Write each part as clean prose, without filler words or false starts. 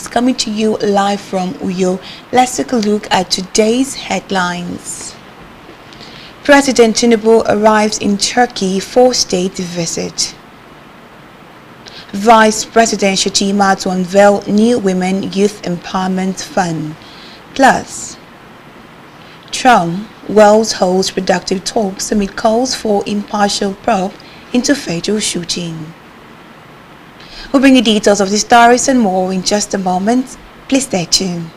News, coming to you live from Uyo. Let's take a look at today's headlines. President Tinubu arrives in Turkey for state visit. Vice President Shettima to unveil new Women Youth Empowerment Fund. Plus, Trump, Wells holds productive talks amid calls for impartial probe into fatal shooting. We'll bring you details of the stories and more in just a moment. Please stay tuned.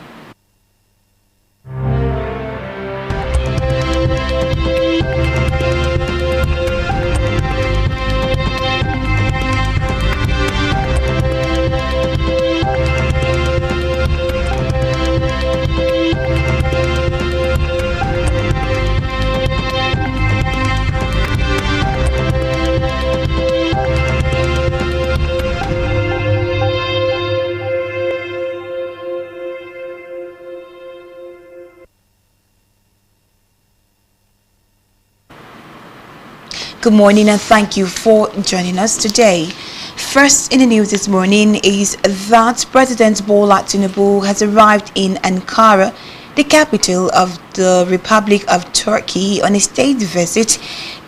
Good morning and thank you for joining us today. First in the news this morning is that President Bola Tinubu has arrived in Ankara, the capital of the Republic of Turkey, on a state visit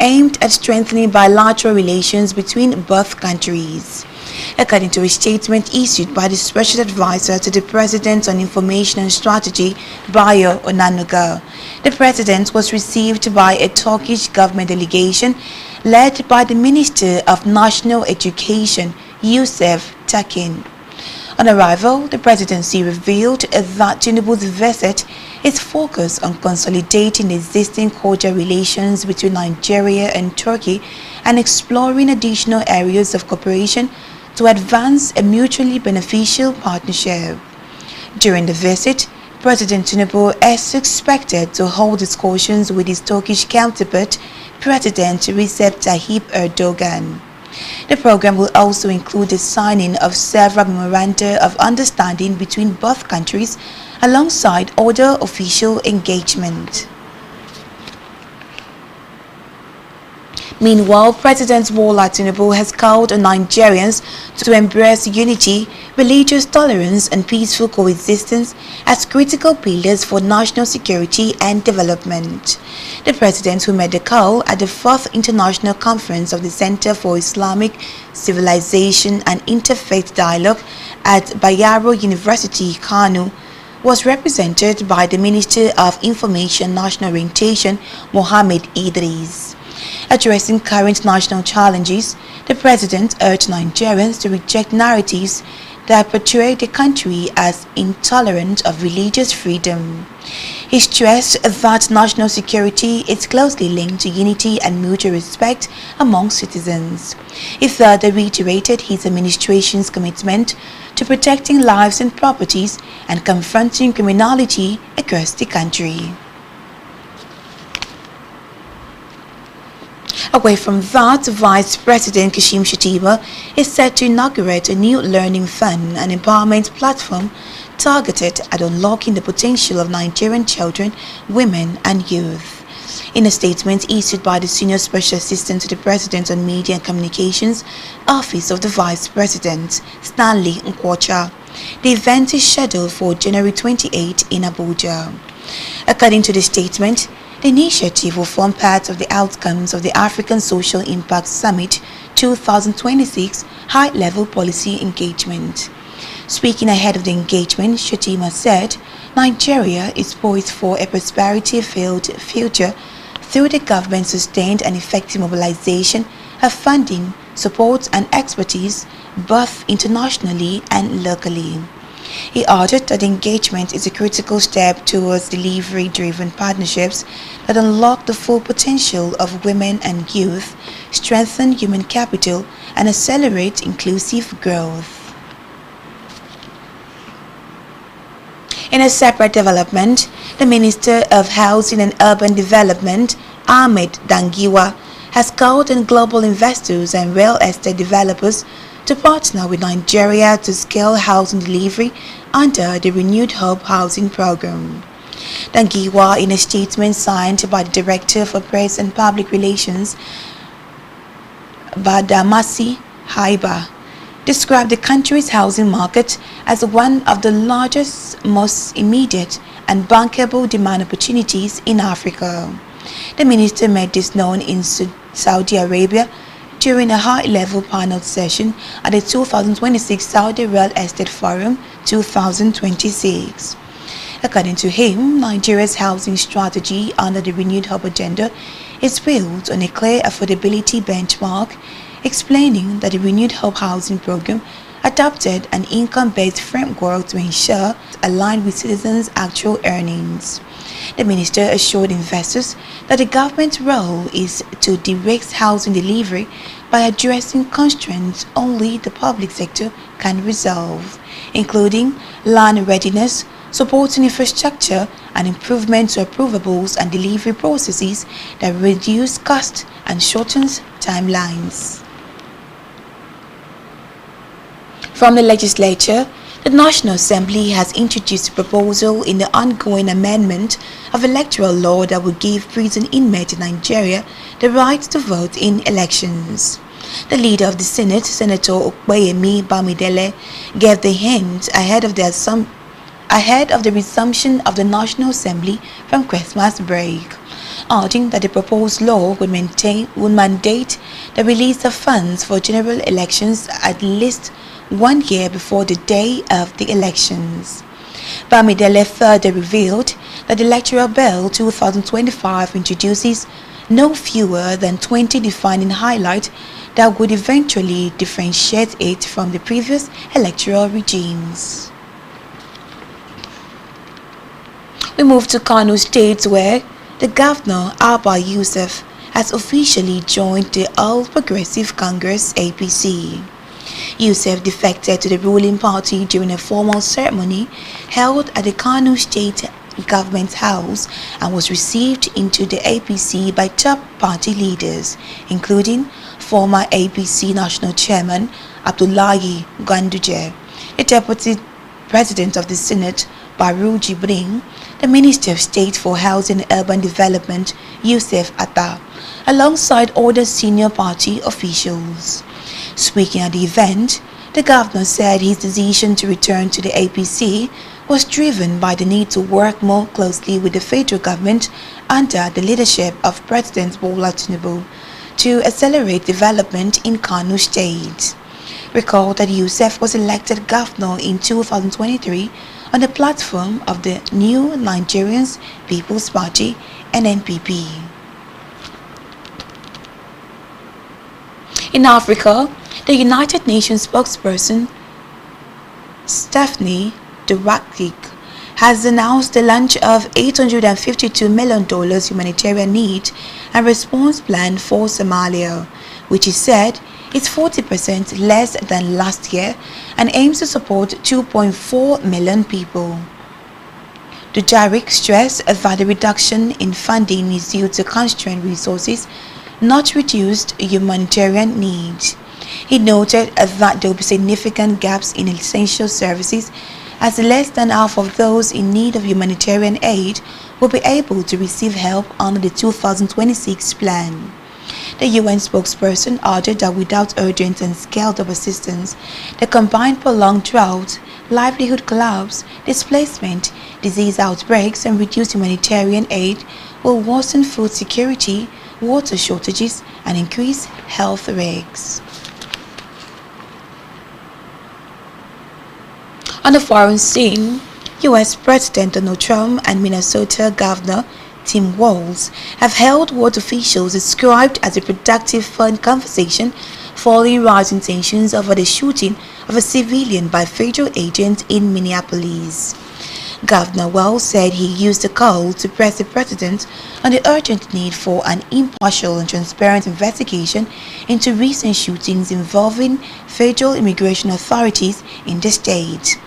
aimed at strengthening bilateral relations between both countries. According to a statement issued by the Special Advisor to the President on Information and Strategy, Bayo Onanuga, the President was received by a Turkish government delegation led by the Minister of National Education, Yusuf Takin. On arrival, the Presidency revealed that Tinubu's visit is focused on consolidating existing cordial relations between Nigeria and Turkey and exploring additional areas of cooperation to advance a mutually beneficial partnership. During the visit, President Tinubu is expected to hold discussions with his Turkish counterpart, President Recep Tayyip Erdogan. The program will also include the signing of several memoranda of understanding between both countries alongside other official engagement. Meanwhile, President Bola Tinubu has called on Nigerians to embrace unity, religious tolerance and peaceful coexistence as critical pillars for national security and development. The President, who made the call at the 4th International Conference of the Center for Islamic Civilization and Interfaith Dialogue at Bayero University, Kano, was represented by the Minister of Information and National Orientation, Mohammed Idris. Addressing current national challenges, the President urged Nigerians to reject narratives that portray the country as intolerant of religious freedom. He stressed that national security is closely linked to unity and mutual respect among citizens. He further reiterated his administration's commitment to protecting lives and properties and confronting criminality across the country. Away from that, Vice President Kashim Shettima is set to inaugurate a new learning fund and empowerment platform targeted at unlocking the potential of Nigerian children, women and youth. In a statement issued by the Senior Special Assistant to the President on Media and Communications, Office of the Vice President, Stanley Nkwocha, the event is scheduled for January 28 in Abuja. According to the statement, the initiative will form part of the outcomes of the African Social Impact Summit 2026 High-Level Policy Engagement. Speaking ahead of the engagement, Shettima said, Nigeria is poised for a prosperity-filled future through the government's sustained and effective mobilization of funding, support and expertise both internationally and locally. He added that engagement is a critical step towards delivery-driven partnerships that unlock the full potential of women and youth, strengthen human capital, and accelerate inclusive growth. In a separate development, the Minister of Housing and Urban Development, Ahmed Dangiwa, has called on global investors and real estate developers to partner with Nigeria to scale housing delivery under the renewed Hub Housing Program. Dangiwa, in a statement signed by the Director for Press and Public Relations, Badamasi Haiba, described the country's housing market as one of the largest, most immediate and bankable demand opportunities in Africa. The minister made this known in Saudi Arabia during a high-level panel session at the 2026 Saudi Real Estate Forum 2026. According to him, Nigeria's housing strategy under the Renewed Hope Agenda is built on a clear affordability benchmark, explaining that the Renewed Hope Housing Program adopted an income-based framework to ensure it aligned with citizens' actual earnings. The minister assured investors that the government's role is to direct housing delivery by addressing constraints only the public sector can resolve, including land readiness, supporting infrastructure, and improvement to approvables and delivery processes that reduce cost and shortens timelines. From the legislature, the National Assembly has introduced a proposal in the ongoing amendment of electoral law that will give prison inmates in Nigeria the right to vote in elections. The leader of the Senate, Senator Okpeyemi Bamidele, gave the hint ahead of the resumption of the National Assembly from Christmas break, urging that the proposed law would mandate the release of funds for general elections at least 1 year before the day of the elections. Bamidele further revealed that the Electoral Bill 2025 introduces no fewer than 20 defining highlights that would eventually differentiate it from the previous electoral regimes. We move to Kano State, where the governor, Abba Yusuf, has officially joined the All Progressive Congress (APC). Yusuf defected to the ruling party during a formal ceremony held at the Kano State Government House and was received into the APC by top party leaders, including former APC National Chairman Abdullahi Ganduje, the Deputy President of the Senate Baru Jibrin, the Minister of State for Housing and Urban Development Yusuf Atta, alongside other senior party officials. Speaking at the event, the governor said his decision to return to the APC was driven by the need to work more closely with the federal government under the leadership of President Bola Tinubu to accelerate development in Kano State. Recall that Yusuf was elected governor in 2023 on the platform of the New Nigerian People's Party (NNPP). In Africa, the United Nations spokesperson Stephanie Dujarric has announced the launch of $852 million humanitarian need and response plan for Somalia, which is said is 40% less than last year and aims to support 2.4 million people. Dujarric stressed that the reduction in funding is due to constrained resources, not reduced humanitarian needs. He noted that there will be significant gaps in essential services, as less than half of those in need of humanitarian aid will be able to receive help under the 2026 plan. The UN spokesperson added that without urgent and scaled-up assistance, the combined prolonged drought, livelihood collapse, displacement, disease outbreaks, and reduced humanitarian aid will worsen food security, water shortages, and increase health risks. On the foreign scene, U.S. President Donald Trump and Minnesota Governor Tim Walz have held what officials described as a productive phone conversation following rising tensions over the shooting of a civilian by federal agents in Minneapolis. Governor Walz said he used the call to press the president on the urgent need for an impartial and transparent investigation into recent shootings involving federal immigration authorities in the state.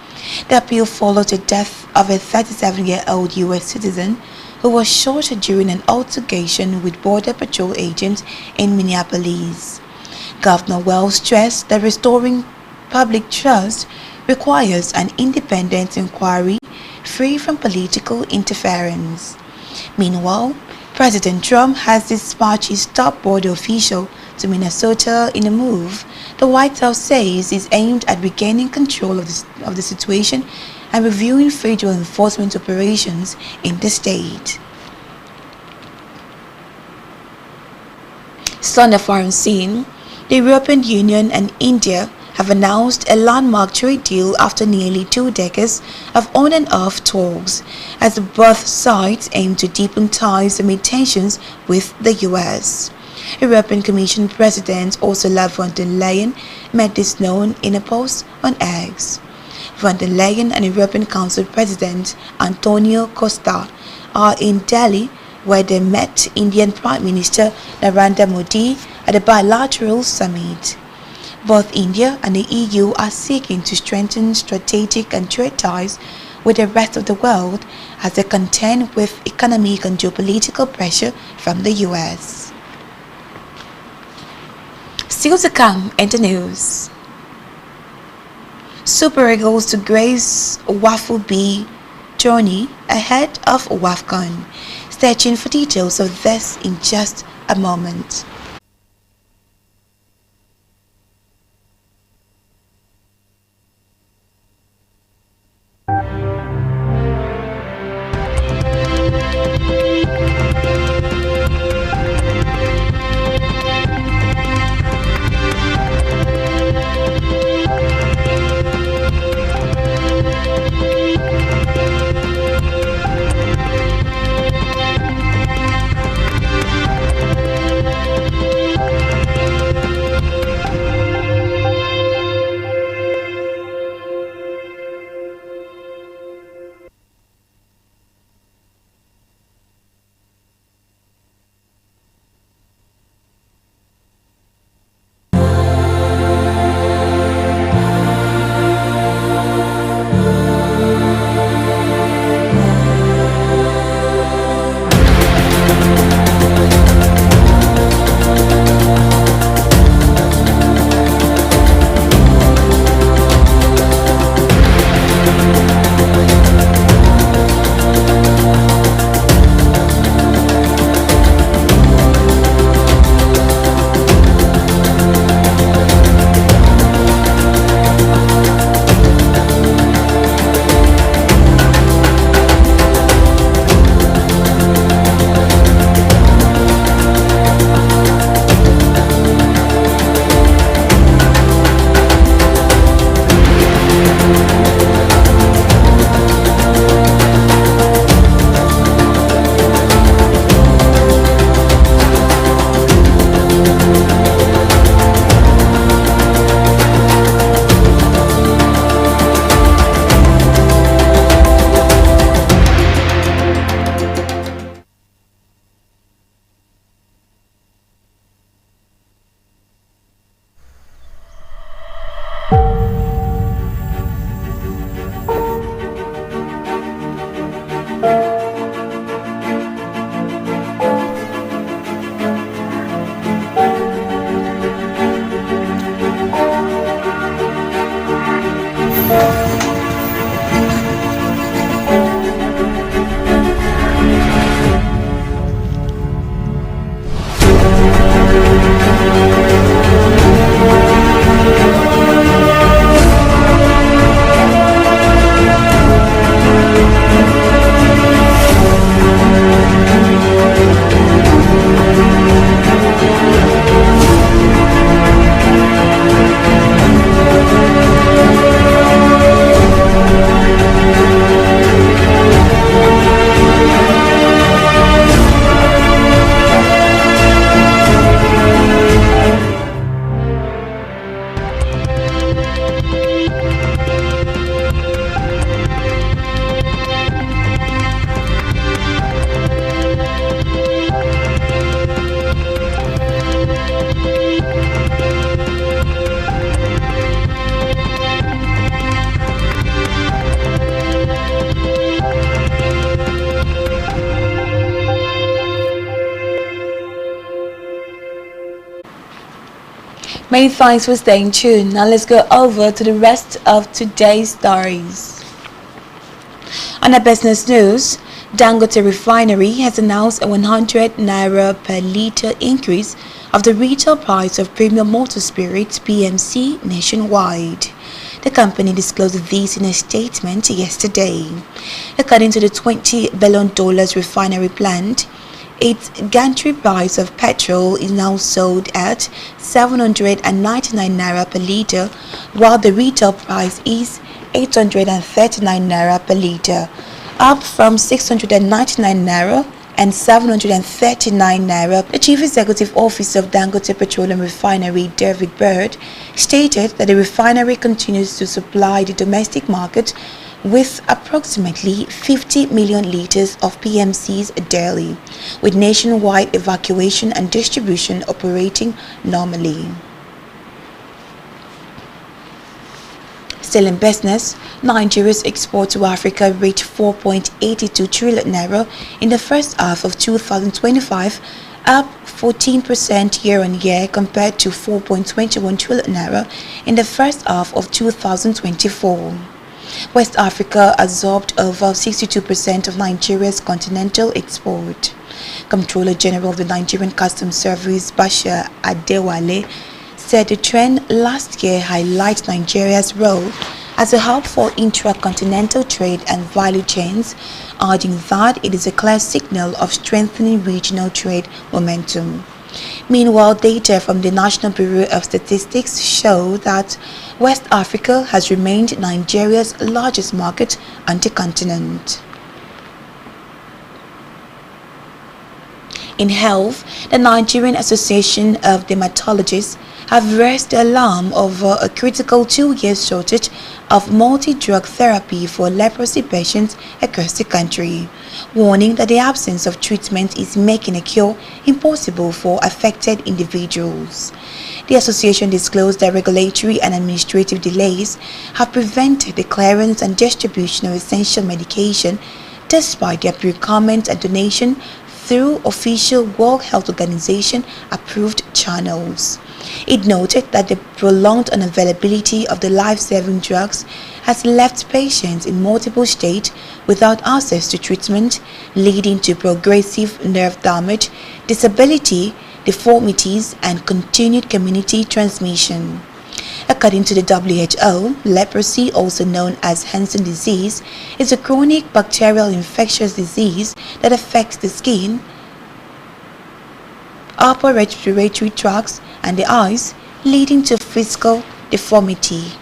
The appeal followed the death of a 37-year-old U.S. citizen who was shot during an altercation with Border Patrol agents in Minneapolis. Governor Walz stressed that restoring public trust requires an independent inquiry free from political interference. Meanwhile, President Trump has dispatched his top border official to Minnesota in a move the White House says is aimed at regaining control of the situation and reviewing federal enforcement operations in the state. Still on the foreign scene, the European Union and India have announced a landmark trade deal after nearly 2 decades of on and off talks, as both sides aim to deepen ties amid tensions with the US. European Commission President Ursula von der Leyen made this known in a post on X. Von der Leyen and European Council President Antonio Costa are in Delhi, where they met Indian Prime Minister Narendra Modi at a bilateral summit. Both India and the EU are seeking to strengthen strategic and trade ties with the rest of the world as they contend with economic and geopolitical pressure from the US. Still to come in the news. Super Eagles to grace Waffle B tourney ahead of WAFCON. Stay tuned for details of this in just a moment. Many thanks for staying tuned. Now let's go over to the rest of today's stories. On the business news, Dangote Refinery has announced a 100 naira per litre increase of the retail price of premium motor spirits (PMC) nationwide. The company disclosed this in a statement yesterday. According to the $20 billion refinery plant, its gantry price of petrol is now sold at 799 naira per litre, while the retail price is 839 naira per litre, up from 699 naira and 739 naira. The Chief Executive Officer of Dangote Petroleum Refinery, David Bird, stated that the refinery continues to supply the domestic market with approximately 50 million litres of PMCs daily, with nationwide evacuation and distribution operating normally. Still in business, Nigeria's export to Africa reached 4.82 trillion naira in the first half of 2025, up 14% year-on-year compared to 4.21 trillion naira in the first half of 2024. West Africa absorbed over 62% of Nigeria's continental export. Comptroller General of the Nigerian Customs Service, Bashir Adewale, said the trend last year highlights Nigeria's role as a hub for intra-continental trade and value chains, adding that it is a clear signal of strengthening regional trade momentum. Meanwhile, data from the National Bureau of Statistics show that West Africa has remained Nigeria's largest market on the continent. In health, the Nigerian Association of Dermatologists have raised the alarm over a critical 2-year shortage of multi-drug therapy for leprosy patients across the country, warning that the absence of treatment is making a cure impossible for affected individuals. The association disclosed that regulatory and administrative delays have prevented the clearance and distribution of essential medication despite their procurement and donation through official World Health Organization approved channels. It noted that the prolonged unavailability of the life-saving drugs has left patients in multiple states without access to treatment, leading to progressive nerve damage, disability, deformities, and continued community transmission. According to the WHO, leprosy, also known as Hansen disease, is a chronic bacterial infectious disease that affects the skin, upper respiratory tracts, and the eyes, leading to physical deformity.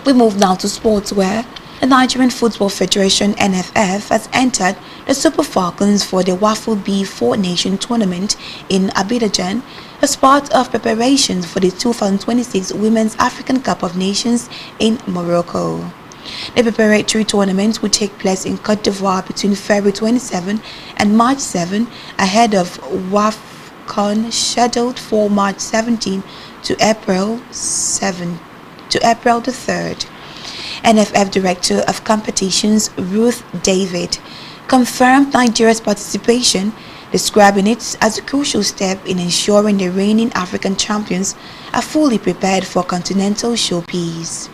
We move now to sports, where the Nigerian Football Federation (NFF) has entered the Super Falcons for the Waffle B 4-Nation tournament in Abidjan as part of preparations for the 2026 Women's African Cup of Nations in Morocco. The preparatory tournament will take place in Côte d'Ivoire between February 27 and March 7 ahead of WAFCON scheduled for March 17 to April the 3rd. NFF Director of Competitions Ruth David confirmed Nigeria's participation, describing it as a crucial step in ensuring the reigning African champions are fully prepared for continental showpiece.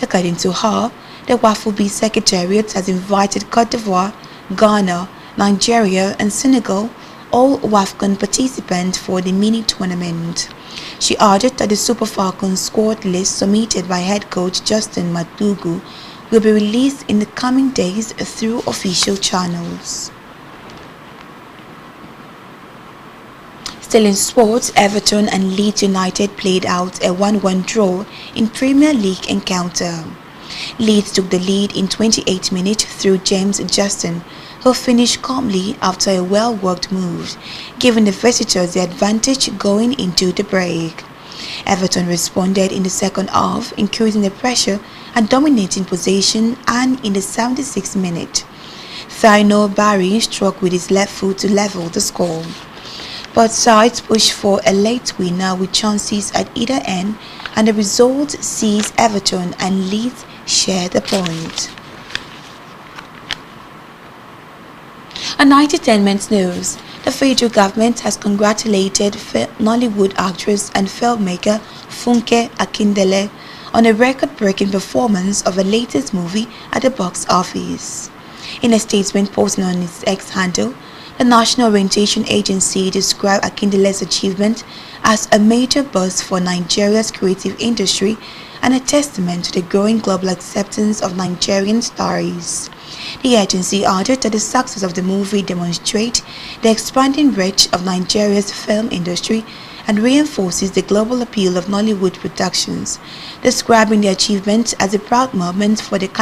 According to her, the Waffle B Secretariat has invited Côte d'Ivoire, Ghana, Nigeria, and Senegal, all WAFCON participants, for the mini-tournament. She added that the Super Falcons squad list submitted by head coach Justin Madugu will be released in the coming days through official channels. Still in sports, Everton and Leeds United played out a 1-1 draw in Premier League encounter. Leeds took the lead in 28 minutes through James Justin, who finished calmly after a well-worked move, giving the visitors the advantage going into the break. Everton responded in the second half, increasing the pressure and dominating possession, and in the 76th minute, Thino Barry struck with his left foot to level the score. Both sides pushed for a late winner with chances at either end, and the result sees Everton and Leeds share the point. On entertainment news, the federal government has congratulated Nollywood actress and filmmaker Funke Akindele on a record-breaking performance of her latest movie at the box office. In a statement posted on its X handle, the National Orientation Agency described Akindele's achievement as a major boost for Nigeria's creative industry and a testament to the growing global acceptance of Nigerian stars. The agency added that the success of the movie demonstrates the expanding reach of Nigeria's film industry and reinforces the global appeal of Nollywood productions, describing the achievement as a proud moment for the country.